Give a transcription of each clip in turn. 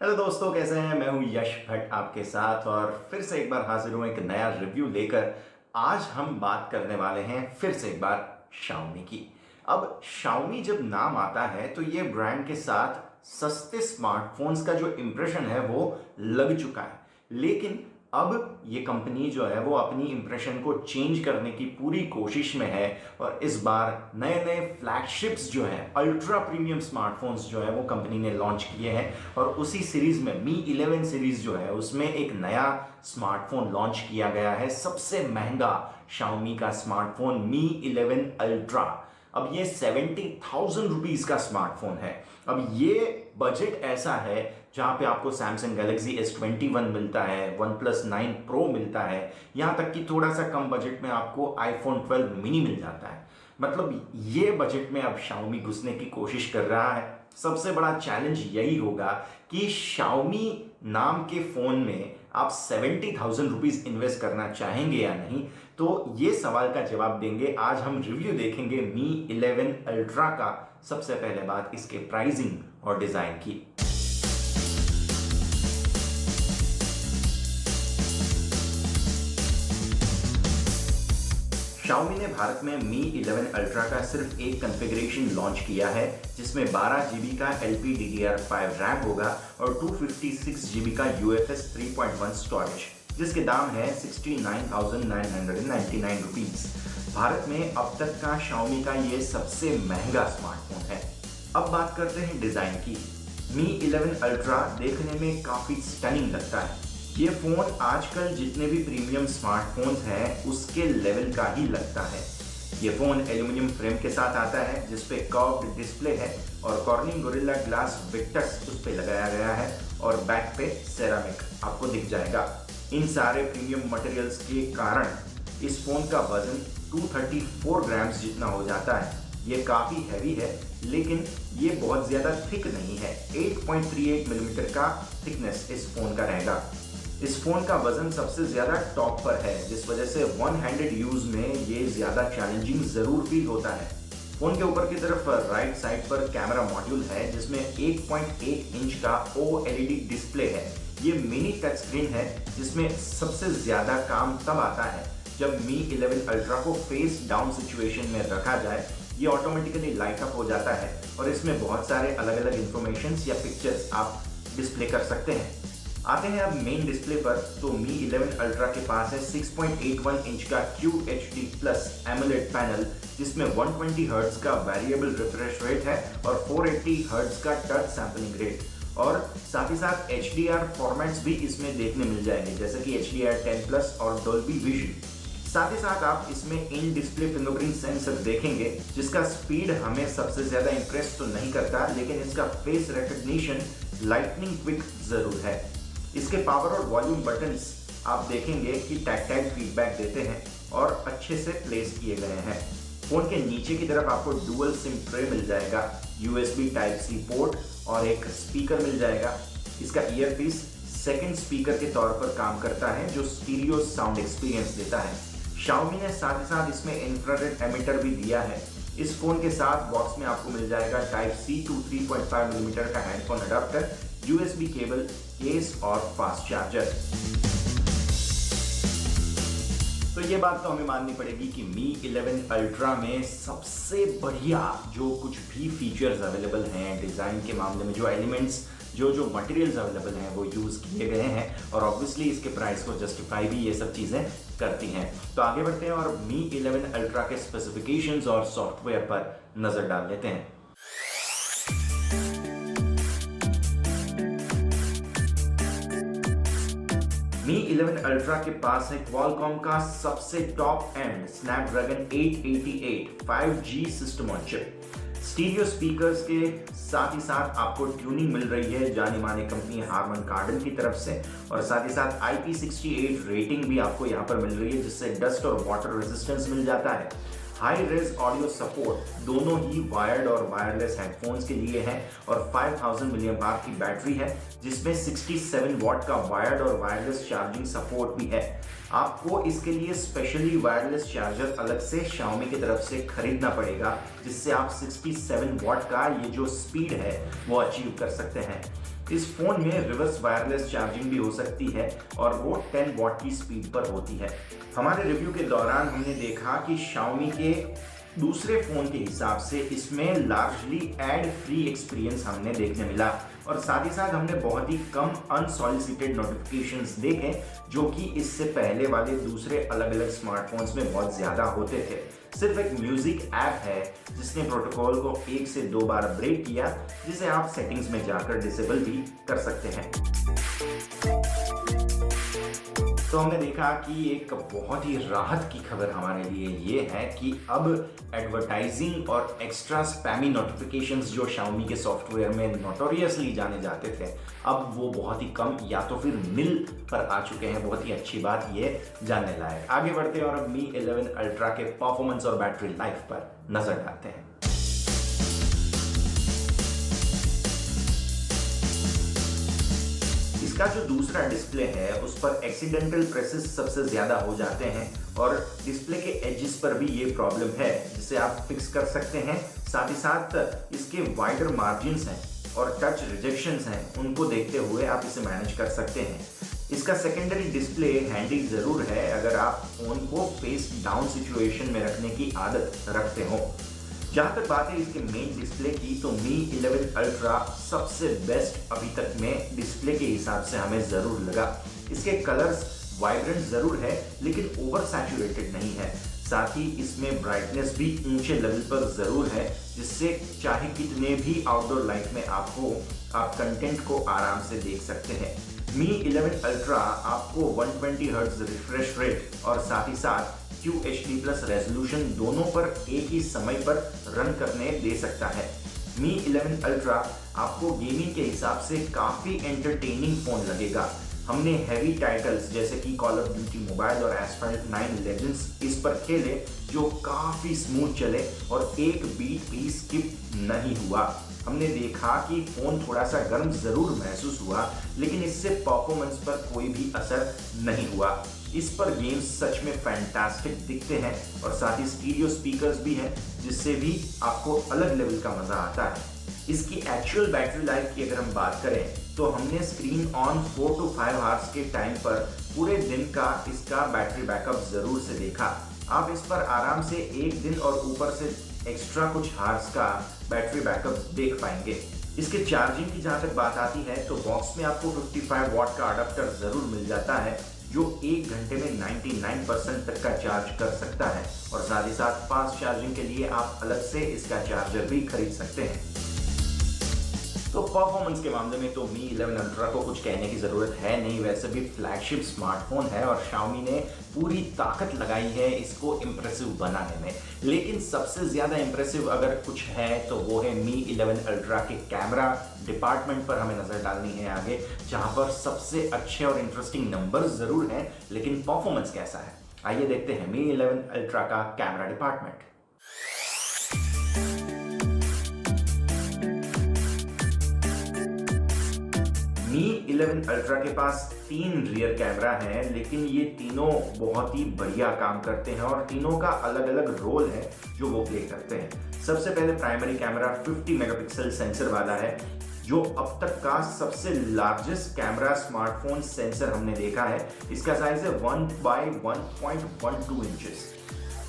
Hello दोस्तों, कैसे हैं? मैं हूं यश भट्ट आपके साथ और फिर से एक बार हाजिर हूं एक नया रिव्यू लेकर। आज हम बात करने वाले हैं फिर से एक बार Xiaomi की। अब Xiaomi जब नाम आता है तो ये ब्रांड के साथ सस्ते स्मार्टफोन्स का जो इंप्रेशन है वो लग चुका है, लेकिन अब ये कंपनी जो है वो अपनी इंप्रेशन को चेंज करने की पूरी कोशिश में है और इस बार नए नए फ्लैगशिप्स जो हैं, अल्ट्रा प्रीमियम स्मार्टफोन्स जो है वो कंपनी ने लॉन्च किए हैं। और उसी सीरीज में Mi 11 सीरीज जो है उसमें एक नया स्मार्टफोन लॉन्च किया गया है, सबसे महंगा Xiaomi का स्मार्टफोन Mi 11 अल्ट्रा। अब ये 70,000 रुपीज का स्मार्टफोन है। अब ये बजट ऐसा है जहां पे आपको Samsung Galaxy S21 मिलता है, OnePlus 9 Pro मिलता है, यहां तक कि थोड़ा सा कम बजट में आपको iPhone 12 मिनी मिल जाता है। मतलब ये बजट में अब Xiaomi घुसने की कोशिश कर रहा है। सबसे बड़ा चैलेंज यही होगा कि Xiaomi नाम के फोन में आप 70,000 रुपीज इन्वेस्ट करना चाहेंगे या नहीं। तो ये सवाल का जवाब देंगे। आज हम रिव्यू देखेंगे Mi 11 अल्ट्रा का। सबसे पहले बात इसके प्राइसिंग और डिजाइन की। Xiaomi ने भारत में Mi 11 अल्ट्रा का सिर्फ एक कॉन्फ़िगरेशन लॉन्च किया है, जिसमें 12 GB का LPDDR5 रैम होगा और 256 GB का UFS 3.1 स्टोरेज, जिसके दाम है 69,999 रुपीज। भारत में अब तक का Xiaomi का ये सबसे महंगा स्मार्टफोन है। अब बात करते हैं डिजाइन की। Mi 11 अल्ट्रा देखने में काफी स्टनिंग लगता है। ये फोन आजकल जितने भी प्रीमियम स्मार्टफोन्स हैं उसके लेवल का ही लगता है। ये फोन एल्यूमिनियम फ्रेम के साथ आता है जिसपे कर्व्ड डिस्प्ले है और कॉर्निंग गोरिल्ला ग्लास विक्टस उस पे लगाया गया है और बैक पे सेरामिक आपको दिख जाएगा। इन सारे प्रीमियम मटेरियल्स के कारण इस फोन का वजन 234 ग्राम्स जितना हो जाता है। ये काफी हैवी है, लेकिन ये बहुत ज्यादा थिक नहीं है। 8.38 मिलीमीटर का थिकनेस इस फोन का रहेगा। इस फोन का वजन सबसे ज्यादा टॉप पर है, जिस वजह से वन हैंडेड यूज में ये ज्यादा चैलेंजिंग जरूर फील होता है। फोन के ऊपर की तरफ राइट साइड पर कैमरा मॉड्यूल है जिसमें 1.8 इंच का OLED डिस्प्ले है। ये मिनी टच स्क्रीन है जिसमें सबसे ज्यादा काम तब आता है जब Mi 11 अल्ट्रा को फेस डाउन सिचुएशन में रखा जाए। ये ऑटोमेटिकली लाइट अप हो जाता है और इसमें बहुत सारे अलग अलग इंफॉर्मेशन या पिक्चर्स आप डिस्प्ले कर सकते हैं। आते हैं अब मेन डिस्प्ले पर, तो Mi 11 अल्ट्रा के पास है 6.81 इंच का QHD प्लस AMOLED पैनल, जिसमें 120 हर्ट्ज का वेरिएबल रिफ्रेश रेट है और 480 हर्ट्ज का टच सैंपलिंग रेट, और साथ ही साथ HDR फॉर्मेट्स भी इसमें देखने मिल जाएंगे, जैसे कि HDR10 प्लस और Dolby Vision। साथ ही साथ आप इसमें इन डिस्प्ले फिंगरप्रिंट सेंसर देखेंगे, जिसका स्पीड हमें सबसे ज्यादा इंप्रेस तो नहीं करता, लेकिन इसका फेस रिकॉग्निशन लाइटनिंग क्विक जरूर है। इसके पावर और वॉल्यूम बटन्स आप देखेंगे कि टैक्टाइल फीडबैक देते हैं और अच्छे से प्लेस किए गए हैं। फोन के नीचे की तरफ आपको डुअल सिम ट्रे मिल जाएगा, USB Type-C पोर्ट और एक स्पीकर मिल जाएगा। इसका ईयरपीस सेकंड स्पीकर के तौर पर काम करता है, जो स्टीरियो साउंड एक्सपीरियंस देता है। Xiaomi ने साथ ही साथ इसमें इंफ्रारेड एमिटर भी दिया है। इस फोन के साथ बॉक्स में आपको मिल जाएगा Type-C to 3.5 मिलीमीटर का handphone adapter, USB cable, case और फास्ट चार्जर। तो ये बात तो हमें माननी पड़ेगी कि Mi 11 अल्ट्रा में सबसे बढ़िया जो कुछ भी फीचर्स अवेलेबल हैं, डिजाइन के मामले में जो एलिमेंट्स, जो मटेरियल्स अवेलेबल हैं वो यूज किए गए हैं और ऑब्वियसली इसके प्राइस को जस्टिफाई भी ये सब चीजें करती हैं। तो आगे बढ़ते हैं और Mi 11 अल्ट्रा के स्पेसिफिकेशंस और सॉफ्टवेयर पर नजर डाल लेते हैं। Mi 11 अल्ट्रा के पास है Qualcomm का सबसे top and Snapdragon 888 5G system on chip. Stereo speakers के साथ ही साथ आपको ट्यूनिंग मिल रही है जानी मानी कंपनी हार्मन कार्डन की तरफ से, और साथ ही साथ IP68 रेटिंग भी आपको यहाँ पर मिल रही है, जिससे डस्ट और वाटर रेजिस्टेंस मिल जाता है। हाई रेज ऑडियो सपोर्ट दोनों ही वायर्ड और वायरलेस हेडफोन्स के लिए है और 5000 mAh की बैटरी है, जिसमें 67 वॉट का वायर्ड और वायरलेस चार्जिंग सपोर्ट भी है। आपको इसके लिए स्पेशली वायरलेस चार्जर अलग से Xiaomi की तरफ से खरीदना पड़ेगा, जिससे आप 67 वॉट का ये जो स्पीड है वो अचीव कर सकते हैं। इस फोन में रिवर्स वायरलेस चार्जिंग भी हो सकती है और वो 10 वॉट की स्पीड पर होती है। हमारे रिव्यू के दौरान हमने देखा कि Xiaomi के दूसरे फोन के हिसाब से इसमें लार्जली एड फ्री एक्सपीरियंस हमने देखने मिला और साथ ही साथ हमने बहुत ही कम अनसॉलिसिटेड नोटिफिकेशंस देखे जो कि इससे पहले वाले दूसरे अलग अलग स्मार्टफोन्स में बहुत ज्यादा होते थे। सिर्फ एक म्यूजिक ऐप है जिसने प्रोटोकॉल को 1 से 2 बार ब्रेक किया, जिसे आप सेटिंग्स में जाकर डिसेबल भी कर सकते हैं। तो हमने देखा कि एक बहुत ही राहत की खबर हमारे लिए ये है कि अब एडवर्टाइजिंग और एक्स्ट्रा स्पैमी नोटिफिकेशंस जो Xiaomi के सॉफ्टवेयर में नोटोरियसली जाने जाते थे, अब वो बहुत ही कम या तो फिर निल पर आ चुके हैं। बहुत ही अच्छी बात ये जानने लायक। आगे बढ़ते हैं और अब Mi 11 Ultra के परफॉर्मेंस और बैटरी लाइफ पर नजर डालते हैं। इसका जो दूसरा डिस्प्ले है उस पर एक्सीडेंटल प्रेसेस सबसे ज्यादा हो जाते हैं और डिस्प्ले के एजेस पर भी ये प्रॉब्लम है जिसे आप फिक्स कर सकते हैं। साथ ही साथ इसके वाइडर मार्जिन्स हैं और टच रिजेक्शंस हैं, उनको देखते हुए आप इसे मैनेज कर सकते हैं। इसका सेकेंडरी डिस्प्ले हैंडी जरूर है अगर आप फोन को फेस डाउन सिचुएशन में रखने की आदत रखते हो। जहां तक बात है इसके मेन डिस्प्ले की, तो Mi 11 Ultra सबसे बेस्ट अभी तक में डिस्प्ले के हिसाब से हमें जरूर लगा। इसके कलर्स वाइब्रेंट जरूर है लेकिन ओवर सैचुरेटेड नहीं है। साथ ही इसमें ब्राइटनेस भी ऊंचे लेवल पर जरूर है, जिससे चाहे कितने भी आउटडोर लाइट में आप कंटेंट को आराम से देख सकते हैं। Mi 11 Ultra आपको 120 Hz रिफ्रेश रेट और साथ ही साथ QHD+ रेजोल्यूशन दोनों पर एक ही समय पर रन करने दे सकता है। Mi 11 Ultra आपको गेमिंग के हिसाब से काफी एंटरटेनिंग फोन लगेगा। हमने हैवी टाइटल्स जैसे कि कॉल ऑफ ड्यूटी मोबाइल और Asphalt 9 Legends इस पर खेले जो काफी स्मूथ चले और एक बीट भी स्किप नहीं हुआ। हमने देखा कि फोन थोड़ा सा गर्म जरूर महसूस हुआ लेकिन इससे परफॉर्मेंस पर कोई भी असर नहीं हुआ। इस पर गेम्स सच में फैंटास्टिक दिखते हैं और साथ ही स्टीरियो स्पीकर्स भी हैं जिससे भी आपको अलग लेवल का मजा आता है। इसकी एक्चुअल बैटरी लाइफ की अगर हम बात करें तो हमने स्क्रीन ऑन 4 to 5 आवर्स के टाइम पर पूरे दिन का इसका बैटरी बैकअप जरूर से देखा। आप इस पर आराम से एक दिन और ऊपर से एक्स्ट्रा कुछ आवर्स का बैटरी बैकअप देख पाएंगे। इसके चार्जिंग की जहां तक बात आती है तो बॉक्स में आपको 55 वॉट का अडेप्टर जरूर मिल जाता है जो 1 घंटे में 99% तक का चार्ज कर सकता है और साथ ही साथ फास्ट चार्जिंग के लिए आप अलग से इसका चार्जर भी खरीद सकते हैं। तो परफॉर्मेंस के मामले में तो Mi 11 Ultra को कुछ कहने की जरूरत है नहीं, वैसे भी फ्लैगशिप स्मार्टफोन है और Xiaomi ने पूरी ताकत लगाई है इसको इम्प्रेसिव बनाने में। लेकिन सबसे ज्यादा इम्प्रेसिव अगर कुछ है तो वो है Mi 11 Ultra के कैमरा डिपार्टमेंट पर हमें नजर डालनी है आगे, जहां पर सबसे अच्छे और इंटरेस्टिंग नंबर जरूर हैं लेकिन परफॉर्मेंस कैसा है, आइए देखते हैं Mi 11 Ultra का कैमरा डिपार्टमेंट। Mi 11 Ultra के पास 3 रियर कैमरा हैं लेकिन ये तीनों बहुत ही बढ़िया काम करते हैं और तीनों का अलग अलग रोल है जो वो प्ले करते हैं। सबसे पहले प्राइमरी कैमरा 50 मेगापिक्सल सेंसर वाला है जो अब तक का सबसे लार्जेस्ट कैमरा स्मार्टफोन सेंसर हमने देखा है। इसका साइज है 1x1.12 इंचेस।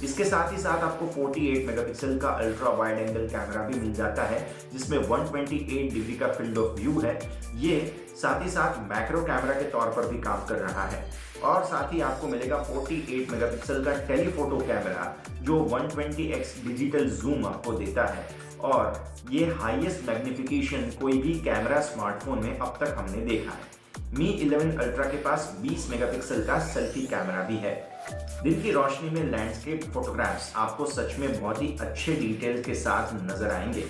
इसके साथ ही साथ आपको 48 मेगापिक्सल का अल्ट्रा वाइड एंगल कैमरा भी मिल जाता है जिसमें 128 डिग्री का फील्ड ऑफ व्यू है। ये साथ ही साथ मैक्रो कैमरा के तौर पर भी काम कर रहा है और साथ ही आपको मिलेगा 48 मेगापिक्सल का टेलीफोटो कैमरा जो 120x डिजिटल जूम आपको देता है और ये हाईएस्ट मैग्निफिकेशन कोई भी कैमरा स्मार्टफोन में अब तक हमने देखा है। Mi 11 Ultra के पास 20 मेगापिक्सल का सेल्फी कैमरा भी है। दिन की रोशनी में लैंडस्केप फोटोग्राफ्स आपको सच में बहुत ही अच्छे डिटेल के साथ नजर आएंगे।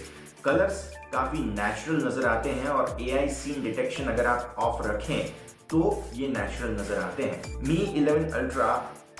कलर्स काफी नेचुरल नजर आते हैं और AI सीन डिटेक्शन अगर आप ऑफ रखें तो ये नेचुरल नजर आते हैं। Mi 11 Ultra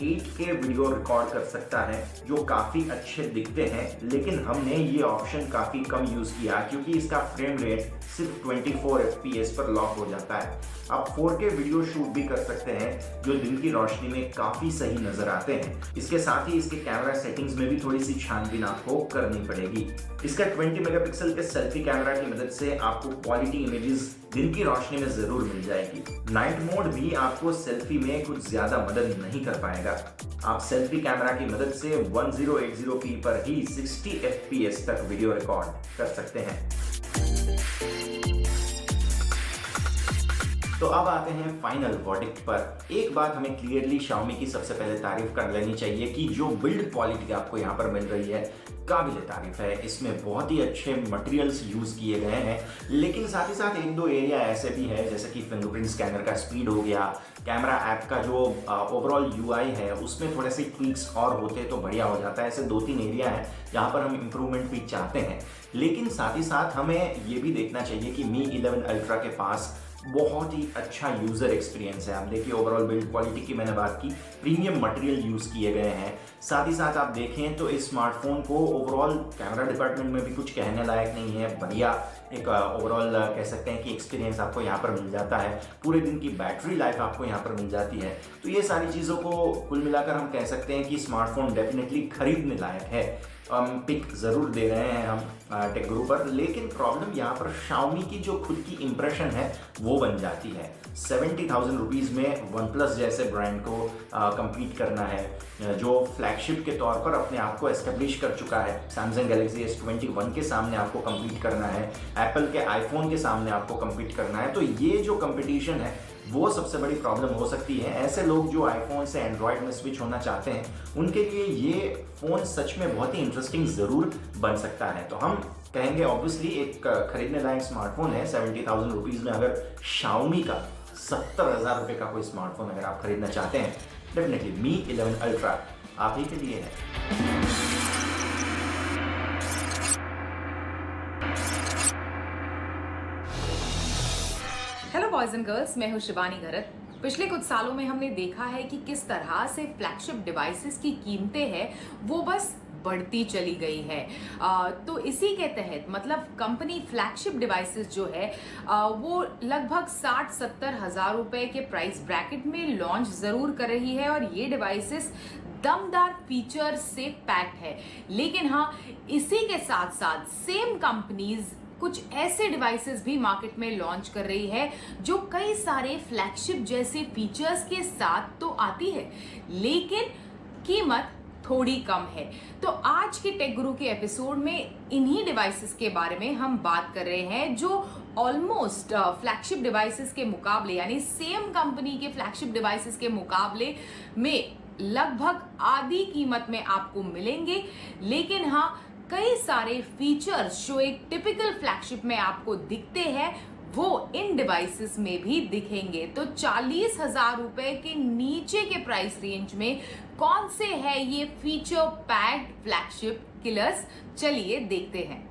8K video record कर सकता है जो काफ़ी अच्छे दिखते हैं, लेकिन हमने ये ऑप्शन काफ़ी कम यूज़ किया क्योंकि इसका फ्रेम रेट सिर्फ 24 FPS पर लॉक हो जाता है। आप 4K वीडियो शूट भी कर सकते हैं जो दिन की रोशनी में काफ़ी सही नज़र आते हैं। इसके साथ ही इसके कैमरा सेटिंग्स में भी थोड़ी सी छानबीन आपको करनी पड़ेगी। इसका 20 मेगापिक्सल के सेल्फी कैमरा की मदद से आपको क्वालिटी इमेजेस दिन की रोशनी में जरूर मिल जाएगी। नाइट मोड भी आपको सेल्फी में कुछ ज्यादा मदद नहीं कर पाएगा। आप सेल्फी कैमरा की मदद से 1080p पर ही 60 FPS तक वीडियो रिकॉर्ड कर सकते हैं। तो अब आते हैं फाइनल वर्डिक्ट पर। एक बात हमें क्लियरली Xiaomi की सबसे पहले तारीफ कर लेनी चाहिए कि जो बिल्ड क्वालिटी आपको यहाँ पर मिल रही है काबिल तारीफ है। इसमें बहुत ही अच्छे मटेरियल्स यूज किए गए हैं, लेकिन साथ ही साथ एक दो एरिया ऐसे भी है जैसे कि फिंगरप्रिंट स्कैनर का स्पीड हो गया, कैमरा ऐप का जो ओवरऑल UI है उसमें थोड़े से ट्वीक्स और होते तो बढ़िया हो जाता है। ऐसे 2-3 एरिया है जहाँ पर हम इम्प्रूवमेंट भी चाहते हैं, लेकिन साथ ही साथ हमें ये भी देखना चाहिए कि Mi 11 Ultra के पास बहुत ही अच्छा यूजर एक्सपीरियंस है। आप देखिए ओवरऑल बिल्ड क्वालिटी की मैंने बात की, प्रीमियम मटेरियल यूज किए गए हैं। साथ ही साथ आप देखें तो इस स्मार्टफोन को ओवरऑल कैमरा डिपार्टमेंट में भी कुछ कहने लायक नहीं है। बढ़िया एक ओवरऑल कह सकते हैं कि एक्सपीरियंस आपको यहाँ पर मिल जाता है। पूरे दिन की बैटरी लाइफ आपको यहाँ पर मिल जाती है। तो ये सारी चीज़ों को कुल मिलाकर हम कह सकते हैं कि स्मार्टफोन डेफिनेटली खरीदने लायक है। पिक ज़रूर दे रहे हैं हम टेक गुरु पर, लेकिन प्रॉब्लम यहाँ पर Xiaomi की जो खुद की इंप्रेशन है वो बन जाती है। 70,000 रुपीज़ में OnePlus जैसे ब्रांड को compete करना है जो फ्लैगशिप के तौर पर अपने आप को एस्टेब्लिश कर चुका है। Samsung Galaxy S21 के सामने आपको compete करना है, Apple के iPhone के सामने आपको compete करना है। तो ये जो कंपटीशन है वो सबसे बड़ी प्रॉब्लम हो सकती है। ऐसे लोग जो आईफोन से एंड्रॉयड में स्विच होना चाहते हैं उनके लिए ये फ़ोन सच में बहुत ही इंटरेस्टिंग ज़रूर बन सकता है। तो हम कहेंगे ऑब्वियसली एक खरीदने लायक स्मार्टफोन है। 70,000 रुपीज़ में अगर Xiaomi का 70,000 रुपये का कोई स्मार्टफोन अगर आप खरीदना चाहते हैं, डेफिनेटली Mi 11 Ultra आप ही के लिए है। हेलो बॉयज एंड गर्ल्स, मैं हूं शिवानी घरत। पिछले कुछ सालों में हमने देखा है कि किस तरह से फ्लैगशिप डिवाइसेस की कीमतें हैं वो बस बढ़ती चली गई है। तो इसी के तहत मतलब कंपनी फ्लैगशिप डिवाइसेस जो है वो लगभग 60-70 हज़ार रुपए के प्राइस ब्रैकेट में लॉन्च ज़रूर कर रही है और ये डिवाइसेस दमदार फीचर से पैक्ड है। लेकिन हाँ, इसी के साथ साथ सेम कंपनीज कुछ ऐसे डिवाइसेस भी मार्केट में लॉन्च कर रही है जो कई सारे फ्लैगशिप जैसे फीचर्स के साथ तो आती है, लेकिन कीमत थोड़ी कम है। तो आज के टेक गुरु के एपिसोड में इन्हीं डिवाइसेस के बारे में हम बात कर रहे हैं जो ऑलमोस्ट फ्लैगशिप डिवाइसेस के मुकाबले यानी सेम कंपनी के फ्लैगशिप डिवाइसेस के मुकाबले में लगभग आधी कीमत में आपको मिलेंगे। लेकिन हाँ, कई सारे फीचर्स जो एक टिपिकल फ्लैगशिप में आपको दिखते हैं वो इन डिवाइसेस में भी दिखेंगे। तो 40,000 रुपए के नीचे के प्राइस रेंज में कौन से है ये फीचर पैक्ड फ्लैगशिप किलर्स, चलिए देखते हैं।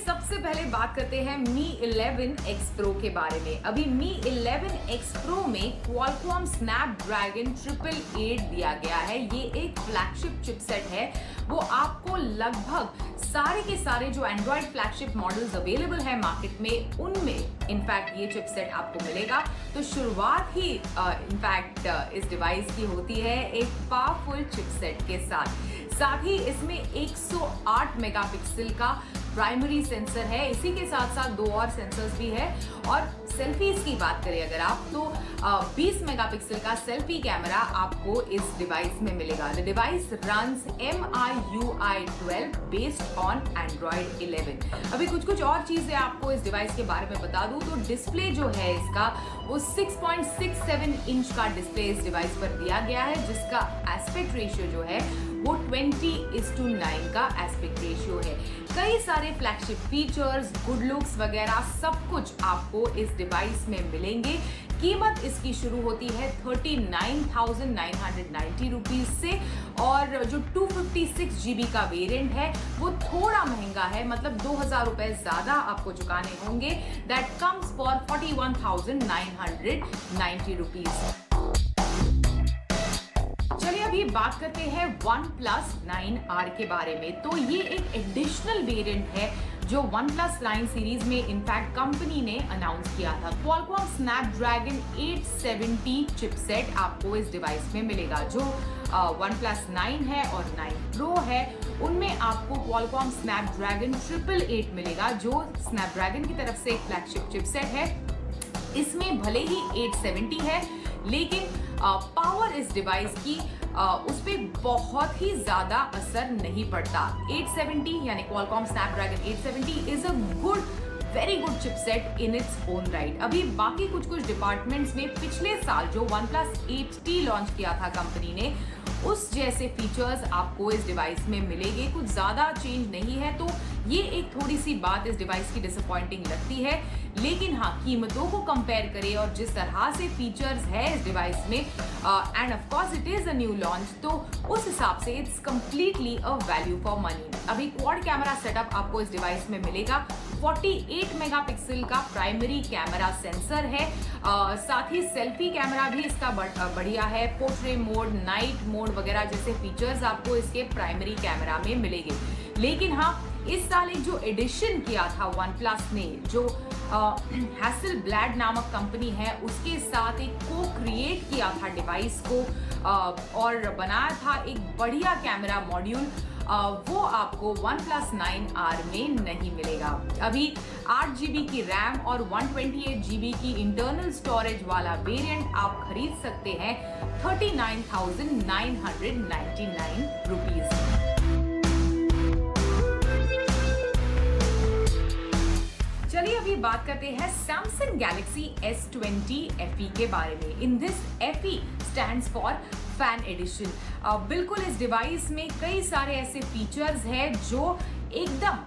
सबसे पहले बात करते हैं Mi 11 X Pro के बारे में। अभी Mi 11 X Pro में Qualcomm Snapdragon 888 दिया गया है। ये एक फ्लैगशिप चिपसेट है। वो आपको लगभग सारे के सारे जो एंड्रॉयड फ्लैगशिप मॉडल्स अवेलेबल है मार्केट में उनमें इनफैक्ट ये चिपसेट आपको मिलेगा। तो शुरुआत ही इनफैक्ट इस डिवाइस की होती है एक पावरफुल चिपसेट के साथ ही इसमें 108 मेगापिक्सल का प्राइमरी सेंसर है। इसी के साथ साथ 2 और सेंसर्स भी है। और सेल्फीज की बात करें अगर आप तो 20 मेगापिक्सल का सेल्फी कैमरा आपको इस डिवाइस में मिलेगा। The device runs MIUI 12 based on Android 11। अभी कुछ और चीजें आपको इस डिवाइस के बारे में बता दूं तो डिस्प्ले जो है इसका वो 6.67 इंच का डिस्प्ले इस डिवाइस पर दिया गया है, जिसका एस्पेक्ट रेशियो जो है वो 20:9 का एस्पेक्ट रेशियो है। कई सारे फ्लैगशिप फीचर्स, गुड लुक्स वगैरह सब कुछ आपको इस डिवाइस में मिलेंगे। कीमत इसकी शुरू होती है 39,990 रुपीज से, और जो 256 GB का वेरिएंट है वो थोड़ा महंगा है, मतलब 2,000 रुपए ज्यादा आपको चुकाने होंगे। That comes for 41,990 rupees. चलिए अभी बात करते हैं OnePlus 9R के बारे में। तो ये एक एडिशनल वेरिएंट है जो OnePlus 9 सीरीज में इनफैक्ट कंपनी ने अनाउंस किया था। Qualcomm Snapdragon 870 चिपसेट आपको इस डिवाइस में मिलेगा। जो OnePlus 9 है और 9 Pro है उनमें आपको Qualcomm Snapdragon 888 मिलेगा, जो Snapdragon की तरफ से एक फ्लैगशिप चिपसेट है। इसमें भले ही 870 है लेकिन पावर इस डिवाइस की उस पे बहुत ही ज्यादा असर नहीं पड़ता। 870 यानी Qualcomm Snapdragon 870 is a good, very good chipset in its own right. अभी बाकी कुछ डिपार्टमेंट्स में पिछले साल जो OnePlus 8T लॉन्च किया था कंपनी ने, उस जैसे फीचर्स आपको इस डिवाइस में मिलेंगे, कुछ ज्यादा चेंज नहीं है। तो ये एक थोड़ी सी बात इस डिवाइस की डिसअपॉइंटिंग लगती है, लेकिन हाँ कीमतों को कंपेयर करें और जिस तरह से फीचर्स है इस डिवाइस में, end of course it is a new launch, तो उस हिसाब से it's completely a value for money. अभी क्वाड कैमरा सेटअप आपको इस डिवाइस में मिलेगा। 48 मेगापिक्सल का प्राइमरी कैमरा सेंसर है, साथ ही सेल्फी कैमरा भी इसका बढ़िया है। पोर्ट्रेट मोड, नाइट मोड वगैरह जैसे फीचर्स आपको इसके प्राइमरी कैमरा में मिलेंगे। लेकिन हाँ इस साल एक जो एडिशन किया था OnePlus ने, जो हैसलब्लैड नामक कंपनी है उसके साथ एक को क्रिएट किया था डिवाइस को और बनाया था एक बढ़िया कैमरा मॉड्यूल, वो आपको OnePlus 9R में नहीं मिलेगा। अभी 8 GB की रैम और 128 GB की इंटरनल स्टोरेज वाला वेरिएंट आप खरीद सकते हैं 39,999 रुपीज। चलिए अभी बात करते हैं Samsung Galaxy S20 FE के बारे में। In this FE stands for fan addition. बिल्कुल इस डिवाइस में कई सारे ऐसे फीचर्स हैं जो एकदम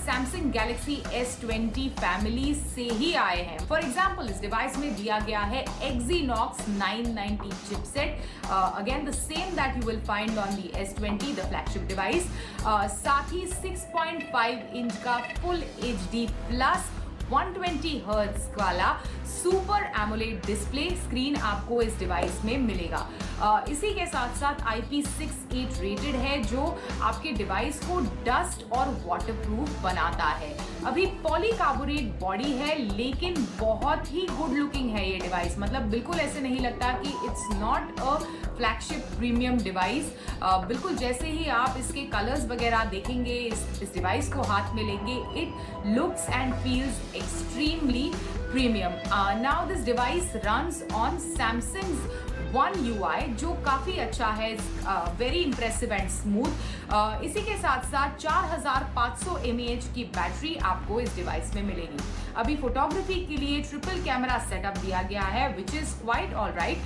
Samsung Galaxy S20 फैमिली से ही आए हैं। फॉर एग्जाम्पल इस डिवाइस में दिया गया है Exynos 990 chipset, again the same that you will find on the S20 the flagship device. साथ ही 6.5 इंच का फुल HD प्लस 120 हर्ट्ज वाला सुपर एमोलेड डिस्प्ले स्क्रीन आपको इस डिवाइस में मिलेगा। इसी के साथ साथ IP68 रेटेड है, जो आपके डिवाइस को डस्ट और वाटरप्रूफ बनाता है। अभी पॉलीकार्बोनेट बॉडी है लेकिन बहुत ही गुड लुकिंग है ये डिवाइस, मतलब बिल्कुल ऐसे नहीं लगता कि it's not a flagship premium device. बिल्कुल जैसे ही आप इसके कलर्स वगैरह देखेंगे, इस डिवाइस को हाथ में लेंगे, it looks and feels extremely premium. Now this device runs on Samsung's One UI जो काफी अच्छा है, वेरी इंप्रेसिव एंड स्मूथ। इसी के साथ साथ 4500 mAh की बैटरी आपको इस डिवाइस में मिलेगी। अभी फोटोग्राफी के लिए ट्रिपल कैमरा सेटअप दिया गया है which is quite all right.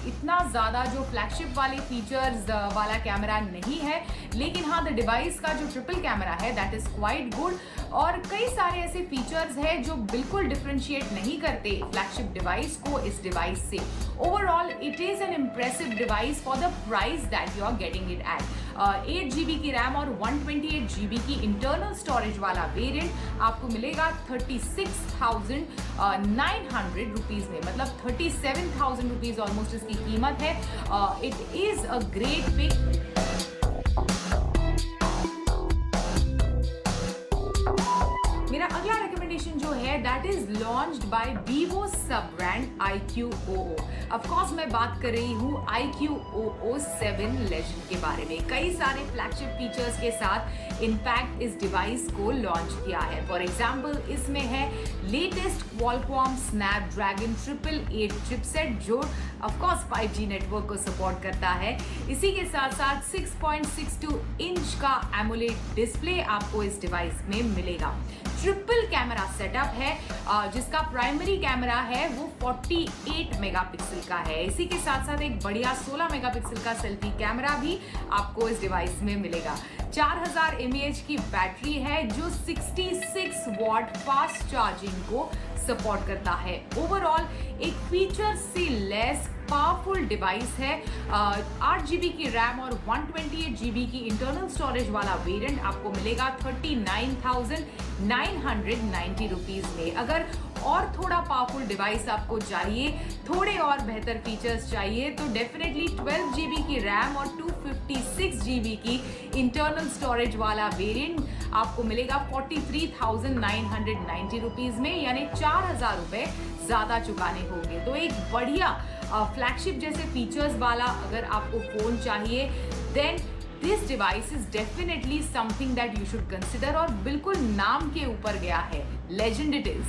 इतना ज्यादा जो फ्लैगशिप वाले फीचर्स वाला कैमरा नहीं है, लेकिन हाँ द डिवाइस का जो ट्रिपल कैमरा है दैट इज क्वाइट गुड, और कई सारे ऐसे फीचर्स हैं जो बिल्कुल डिफरेंशिएट नहीं करते फ्लैगशिप डिवाइस को इस डिवाइस से। Overall it is an impressive device for the price that you are getting it at. 8 GB की रैम और 128 GB की इंटरनल स्टोरेज वाला वेरिएंट आपको मिलेगा 36,900 रुपीज में, मतलब 37,000 रुपीज ऑलमोस्ट इसकी कीमत है। It is a great pick. मेरा अगला रिकमेंडेशन जो है that is launched by Vivo sub brand iQOO। Of course मैं बात कर रही हूँ iQOO 7 लेजेंड के बारे में। कई सारे फ्लैगशिप फीचर्स के साथ इनफैक्ट इस डिवाइस को लॉन्च किया है। फॉर एग्जाम्पल इसमें है लेटेस्ट Qualcomm Snapdragon 888 चिपसेट जो ऑफ कोर्स 5G नेटवर्क को सपोर्ट करता है। इसी के साथ साथ 6.62 इंच का एमोलेड डिस्प्ले आपको इस डिवाइस में मिलेगा। ट्रिपल कैमरा सेटअप है, जिसका प्राइमरी कैमरा है वो 48 मेगापिक्सल का है। इसी के साथ साथ एक बढ़िया 16 मेगापिक्सल का सेल्फी कैमरा भी आपको इस डिवाइस में मिलेगा। 4000 mAh की बैटरी है जो 66 वॉट फास्ट चार्जिंग को सपोर्ट करता है। ओवरऑल एक फीचर से लेस पावरफुल डिवाइस है। 8 GB की रैम और 128 GB की इंटरनल स्टोरेज वाला वेरिएंट आपको मिलेगा 39,990 रुपीज में। अगर और थोड़ा पावरफुल डिवाइस आपको चाहिए, थोड़े और बेहतर फीचर्स चाहिए, तो डेफिनेटली 12 GB की रैम और 256 GB की इंटरनल स्टोरेज वाला वेरिएंट आपको मिलेगा 43,990 रुपीज में, यानी 4,000 रुपए ज्यादा चुकाने होंगे। तो एक बढ़िया फ्लैगशिप जैसे फीचर्स वाला अगर आपको फोन चाहिए, then this device is definitely something that you should consider, और बिल्कुल नाम के ऊपर गया है, लेजेंड इट इज।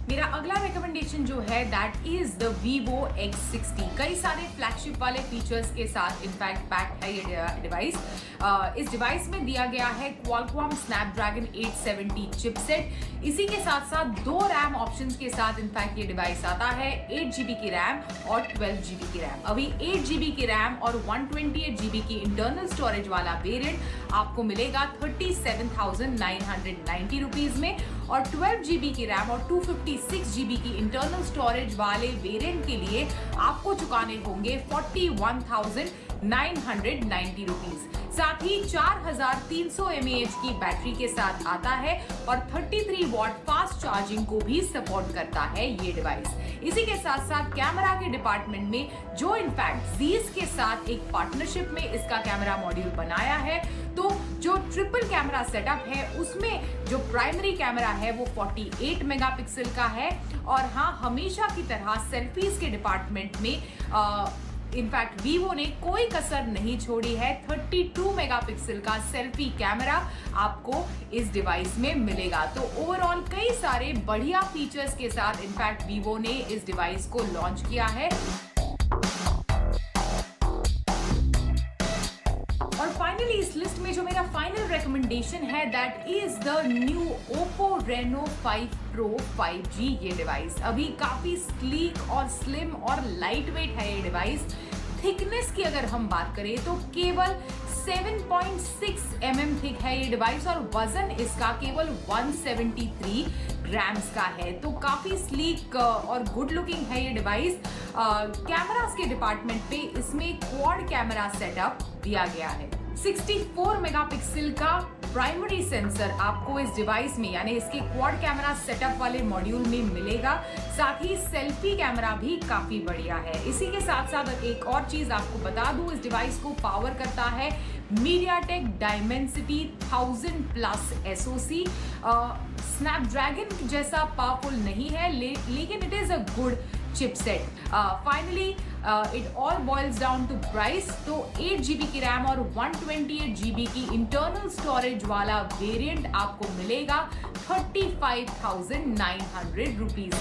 मेरा अगला रिकमेंडेशन जो है that is the Vivo X60। कई सारे फ्लैगशिप वाले फीचर्स के साथ इनफैक्ट पैक्ड है ये डिवाइस। इस डिवाइस में दिया गया है Qualcomm Snapdragon 870 चिपसेट। इसी के साथ साथ 2 रैम ऑप्शंस के साथ इनफैक्ट ये डिवाइस आता है, 8 GB की रैम और 12 GB की रैम। अभी 8 GB की रैम और 128 GB की इंटरनल स्टोरेज वाला वेरिएंट आपको मिलेगा 37,990 रुपीज में, और 12 GB की रैम और 256 GB की इंटरनल स्टोरेज वाले वेरिएंट के लिए आपको चुकाने होंगे 41,990 रुपीज। साथ ही 4,300 mAh की बैटरी के साथ आता है और 33 वॉट फास्ट चार्जिंग को भी सपोर्ट करता है ये डिवाइस। इसी के साथ साथ कैमरा के डिपार्टमेंट में जो इनफैक्ट Zeiss के साथ एक पार्टनरशिप में इसका कैमरा मॉड्यूल बनाया है, तो जो ट्रिपल कैमरा सेटअप है उसमें जो प्राइमरी कैमरा है वो 48 मेगापिक्सल का है, और हाँ, हमेशा की तरह सेल्फीज के डिपार्टमेंट में इनफैक्ट Vivo ने कोई कसर नहीं छोड़ी है। 32 मेगापिक्सल का सेल्फी कैमरा आपको इस डिवाइस में मिलेगा। तो ओवरऑल कई सारे बढ़िया फीचर्स के साथ इनफैक्ट Vivo ने इस डिवाइस को लॉन्च किया है। और फाइनली इस लिस्ट में जो मेरा फाइनल रिकमेंडेशन है that is the new Oppo Reno 5 Pro 5G। ये डिवाइस अभी काफी स्लीक और स्लिम और लाइट वेट है ये डिवाइस। थिकनेस की अगर हम बात करें तो केवल 7.6 mm थिक है ये डिवाइस, और वजन इसका केवल 173 ग्राम्स का है। तो काफी स्लीक और गुड लुकिंग है ये डिवाइस। कैमरास के डिपार्टमेंट पे इसमें क्वाड कैमरा सेटअप दिया गया है। 64 मेगापिक्सल का प्राइमरी सेंसर आपको इस डिवाइस में यानी इसके क्वाड कैमरा सेटअप वाले मॉड्यूल में मिलेगा। साथ ही सेल्फी कैमरा भी काफी बढ़िया है। इसी के साथ साथ एक और चीज आपको बता दूं, इस डिवाइस को पावर करता है MediaTek Dimensity 1000+ SoC। स्नैपड्रैगन जैसा पावरफुल नहीं है, लेकिन it is a good chipset. Finally it all boils down to price. तो 8 GB की रैम और 128 GB की इंटरनल स्टोरेज वाला वेरिएंट आपको मिलेगा 35,900 रुपीज।